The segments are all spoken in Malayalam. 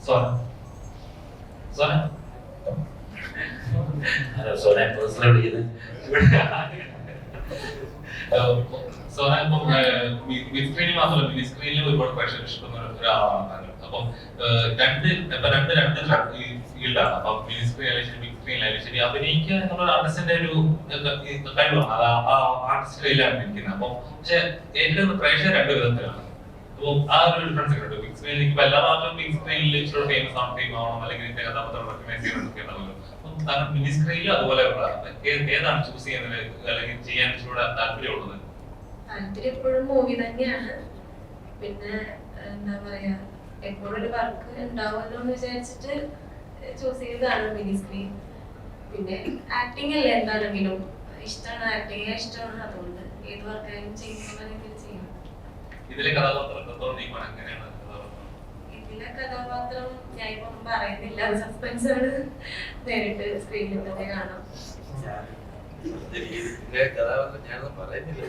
Sona. Sona personal സോന ഇപ്പം ബിഗ് സ്ക്രീനിൽ മാത്രമല്ല മിനി സ്ക്രീനിൽ ഒരുപാട് പ്രേക്ഷകർ ഇഷ്ടപ്പെടുന്ന ഒരാളാണ്. അപ്പം രണ്ട് ഫീൽഡാണ്. അപ്പം മിനി സ്ക്രീൻ ആയാലും ശരി ബിഗ് സ്ക്രീൻ ആയാലും ശരി അഭിനയിക്കുക എന്നുള്ള ആർട്ടിസ്റ്റിന്റെ ഒരു കഴിവാണ്. അത് ആ ആർട്ടിസ്റ്റ് കയ്യിലാണ് ഇരിക്കുന്നത്. അപ്പം പക്ഷെ ഏറ്റവും പ്രേക്ഷകർ രണ്ട് വിധത്തിലാണ്. അപ്പം ആ ഒരു ഡിഫറൻസ് ഒക്കെ ഉണ്ട്. ബിഗ് സ്ക്രീനിൽ ഇപ്പൊ എല്ലാ ഭാഗത്തും ബിഗ് സ്ക്രീനിൽ ഇച്ചിരി ഫേമസ് ആണ്, ഫേം ആവണം, അല്ലെങ്കിൽ ഇതിന്റെ കഥാപാത്രം റെക്കഗ്നൈസ് ചെയ്യണമെന്നൊക്കെ ഉണ്ടാവുമല്ലോ. അപ്പം മിനി സ്ക്രീനിൽ അതുപോലെ ഏതാണ് ചൂസ് ചെയ്യുന്നത് അല്ലെങ്കിൽ ചെയ്യാൻ ഇച്ചിരി താല്പര്യമുള്ളത്? താല്പര്യം എപ്പോഴും മൂവി തന്നെയാണ്. പിന്നെ എന്താ പറയാ, എപ്പോഴും ഒരു വർക്ക് ഉണ്ടാവുമല്ലോ എന്ന് വിചാരിച്ചിട്ട് ചൂസ് ചെയ്തതാണ് മിനി സ്ക്രീൻ. പിന്നെ ആക്ടിങ് അല്ലേ, എന്താണെങ്കിലും ഇഷ്ടമാണ്, ആക്ടിങ് ഇഷ്ടമാണ്. അതുകൊണ്ട് ഏത് വർക്കായാലും ചെയ്യുന്ന ചെയ്യും. ഇതിലെ കഥാപാത്രം ഞാൻ ഇപ്പം പറയുന്നില്ല, സസ്പെൻസ് ആണ്. നേരിട്ട് സ്ക്രീനിൽ തന്നെ കാണാം. ഞാനൊന്നും പറയുന്നില്ല.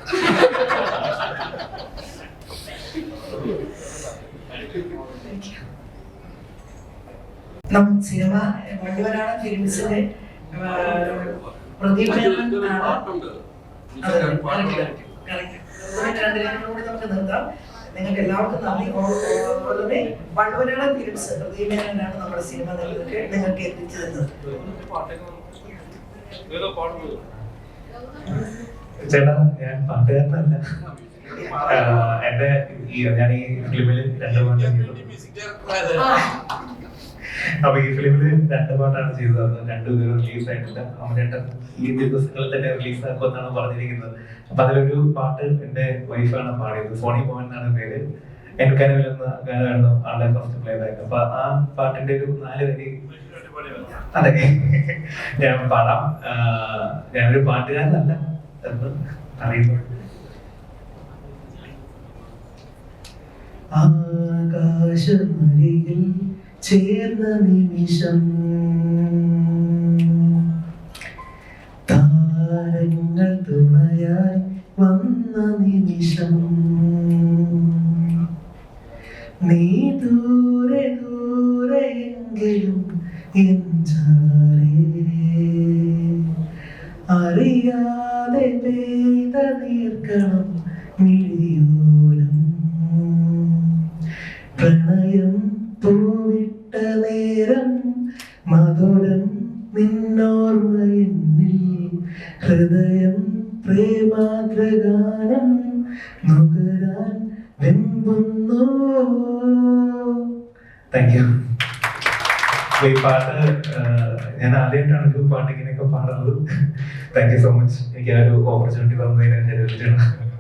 സിനിമ വണ്ടിവരാണ് ഫിലിംസിന്റെ പ്രദീപ് രണ്ടിനോട് നമുക്ക് നിർത്താം. നിങ്ങൾക്ക് എല്ലാവർക്കും നന്ദി. അതുപോലെ വണ്ടുവരാണ് ഫിലിംസ് പ്രദീപ് മേനോനാണ് നമ്മുടെ സിനിമ നിങ്ങൾക്ക് എത്തിച്ചു തന്നത്. ചേട്ടാ, ഞാൻ പാട്ടുകാരനല്ല. ഞാൻ ഈ ഫിലിമിൽ 2 പാട്ട് ചെയ്തു. അപ്പൊ ഈ ഫിലിമില് 2 പാട്ടാണ് ചെയ്തത്. 2 ഇതുവരെ റിലീസ് ആയിട്ടില്ല. അമ്മേട്ടൻ ഈ ദിവസങ്ങളിൽ തന്നെ റിലീസ് ആക്കുമെന്നാണ് പറഞ്ഞിരിക്കുന്നത്. അപ്പൊ അതിലൊരു പാട്ട് എന്റെ വൈഫാണ് പാടിയത്. സോണി മോഹൻ എന്നാണ് പേര്. എനിക്കനുവിലെന്ന ഗാനമായിരുന്നു ആളുടെ ഫസ്റ്റ് പ്ലേ ബാക്ക്. അപ്പൊ ആ പാട്ടിന്റെ ഒരു 4 വരി അതെ ഞാൻ പാടാം. ഞാനൊരു പാട്ടുകാരനല്ല എന്ന് അറിയുന്നു. ആകാശമരികിൽ ചേർന്ന നിമിഷം താരങ്ങൾ തുണയായി വന്ന നിമിഷം നീ ദൂരെ ദൂരെയെങ്കിലും അറിയാതെ പെയ്ത നീർക്കണം മിഴിയോരം പ്രണയം പൂവിട്ട നേരം മധുരം നിന്നോർമ്മ എന്നിൽ ഹൃദയം പ്രേമാഗ്രഗാനം നുകരാൻ വെമ്പുന്നു. Thank you. ഈ പാട്ട് ഞാൻ ആദ്യമായിട്ടാണ് ഒരു പാട്ട് ഇങ്ങനെയൊക്കെ പാടുന്നത്. Thank you so much. എനിക്ക് ആ ഒരു ഓപ്പർച്യൂണിറ്റി തന്നതിന് ഞാൻ ഇവിടുത്തെ room number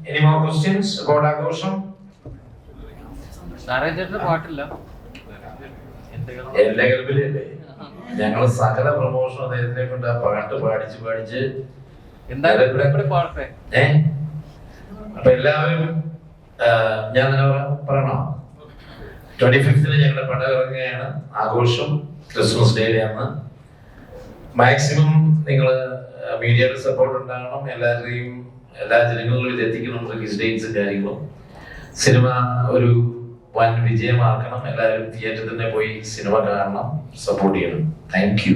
Any more questions about ആഘോഷം? പാട്ടില്ല. എന്റെ ഗൾഫിലല്ലേ ഞങ്ങള് സകല പ്രമോഷൻ അദ്ദേഹത്തിനെ കൊണ്ട് ആ പാട്ട് പാടിച്ച് അപ്പൊ എല്ലാവരും ഞാൻ തന്നെ പറയണോ, 25th ഞങ്ങളുടെ പടം ഇറങ്ങുകയാണ്. ആഘോഷം ക്രിസ്മസ് ഡേയിലെ അന്ന്. മാക്സിമം നിങ്ങൾ മീഡിയയുടെ സപ്പോർട്ട് ഉണ്ടാകണം. എല്ലാ ജനങ്ങളിലും ഇത് എത്തിക്കണം. റിലീസ് ഡേറ്റ്സും കാര്യങ്ങളും. സിനിമ ഒരു വൻ വിജയമാക്കണം. എല്ലാവരും തിയേറ്ററിൽ തന്നെ പോയി സിനിമ കാണണം, സപ്പോർട്ട് ചെയ്യണം. Thank you.